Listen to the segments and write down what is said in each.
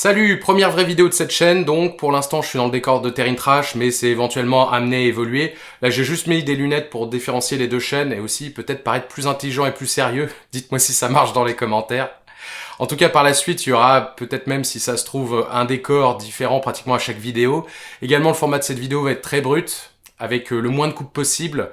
Salut, première vraie vidéo de cette chaîne, donc pour l'instant je suis dans le décor de Terrain Trash, mais c'est éventuellement amené à évoluer. Là j'ai juste mis des lunettes pour différencier les deux chaînes et aussi peut-être paraître plus intelligent et plus sérieux. Dites-moi si ça marche dans les commentaires. En tout cas par la suite il y aura peut-être même si ça se trouve un décor différent pratiquement à chaque vidéo. Également le format de cette vidéo va être très brut, avec le moins de coupes possible.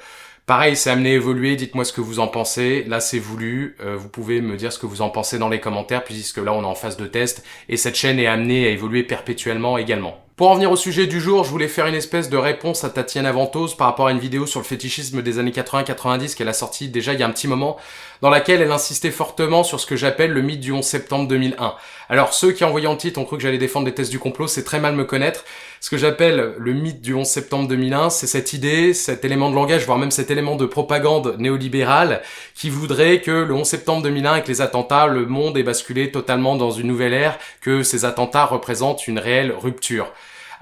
Pareil, c'est amené à évoluer, dites-moi ce que vous en pensez. Là, c'est voulu. Vous pouvez me dire ce que vous en pensez dans les commentaires, puisque là, on est en phase de test. Et cette chaîne est amenée à évoluer perpétuellement également. Pour en venir au sujet du jour, je voulais faire une espèce de réponse à Tatiana Ventose par rapport à une vidéo sur le fétichisme des années 80-90 qu'elle a sortie déjà il y a un petit moment, dans laquelle elle insistait fortement sur ce que j'appelle le mythe du 11 septembre 2001. Alors ceux qui en voyant le titre ont cru que j'allais défendre des thèses du complot, c'est très mal me connaître. Ce que j'appelle le mythe du 11 septembre 2001, c'est cette idée, cet élément de langage, voire même cet élément de propagande néolibérale qui voudrait que le 11 septembre 2001, avec les attentats, le monde ait basculé totalement dans une nouvelle ère, que ces attentats représentent une réelle rupture.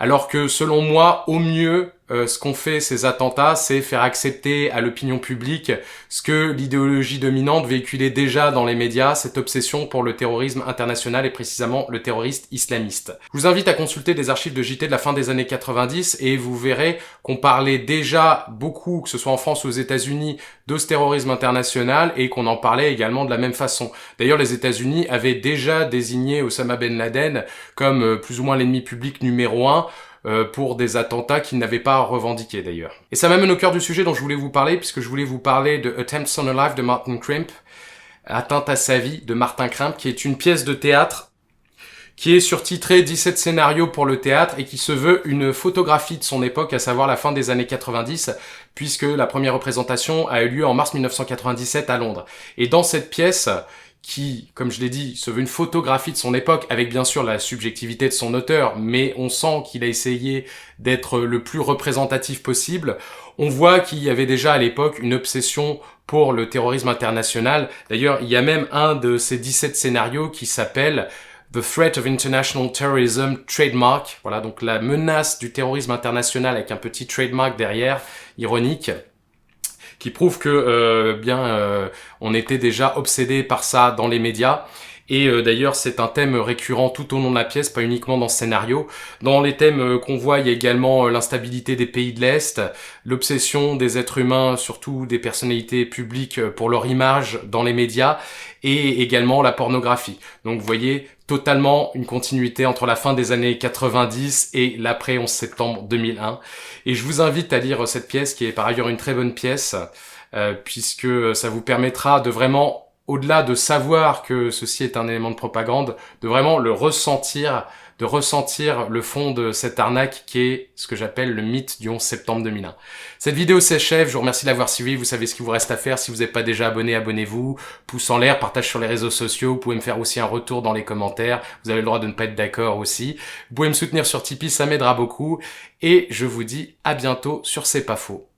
Alors que selon moi, au mieux, ce qu'ont fait ces attentats, c'est faire accepter à l'opinion publique ce que l'idéologie dominante véhiculait déjà dans les médias, cette obsession pour le terrorisme international et précisément le terroriste islamiste. Je vous invite à consulter des archives de JT de la fin des années 90 et vous verrez qu'on parlait déjà beaucoup, que ce soit en France ou aux États-Unis, de ce terrorisme international et qu'on en parlait également de la même façon. D'ailleurs, les États-Unis avaient déjà désigné Osama Ben Laden comme plus ou moins l'ennemi public numéro 1 pour des attentats qu'ils n'avaient pas revendiqués d'ailleurs. Et ça m'amène au cœur du sujet dont je voulais vous parler, puisque je voulais vous parler de Attempts on a Life de Martin Krimp, Atteinte à sa vie de Martin Krimp, qui est une pièce de théâtre qui est surtitrée 17 scénarios pour le théâtre et qui se veut une photographie de son époque, à savoir la fin des années 90, puisque la première représentation a eu lieu en mars 1997 à Londres. Et dans cette pièce, qui, comme je l'ai dit, se veut une photographie de son époque, avec bien sûr la subjectivité de son auteur, mais on sent qu'il a essayé d'être le plus représentatif possible. On voit qu'il y avait déjà à l'époque une obsession pour le terrorisme international. D'ailleurs, il y a même un de ces 17 scénarios qui s'appelle The Threat of International Terrorism Trademark. Voilà, donc la menace du terrorisme international avec un petit trademark derrière, ironique, qui prouve que on était déjà obsédé par ça dans les médias. Et d'ailleurs, c'est un thème récurrent tout au long de la pièce, pas uniquement dans ce scénario. Dans les thèmes qu'on voit, il y a également l'instabilité des pays de l'Est, l'obsession des êtres humains, surtout des personnalités publiques, pour leur image dans les médias, et également la pornographie. Donc vous voyez, totalement une continuité entre la fin des années 90 et l'après 11 septembre 2001. Et je vous invite à lire cette pièce, qui est par ailleurs une très bonne pièce, puisque ça vous permettra de vraiment, au-delà de savoir que ceci est un élément de propagande, de vraiment le ressentir, de ressentir le fond de cette arnaque qui est ce que j'appelle le mythe du 11 septembre 2001. Cette vidéo s'achève, je vous remercie de l'avoir suivi, vous savez ce qu'il vous reste à faire, si vous n'êtes pas déjà abonné, abonnez-vous, pouce en l'air, partage sur les réseaux sociaux, vous pouvez me faire aussi un retour dans les commentaires, vous avez le droit de ne pas être d'accord aussi, vous pouvez me soutenir sur Tipeee, ça m'aidera beaucoup, et je vous dis à bientôt sur C'est pas faux.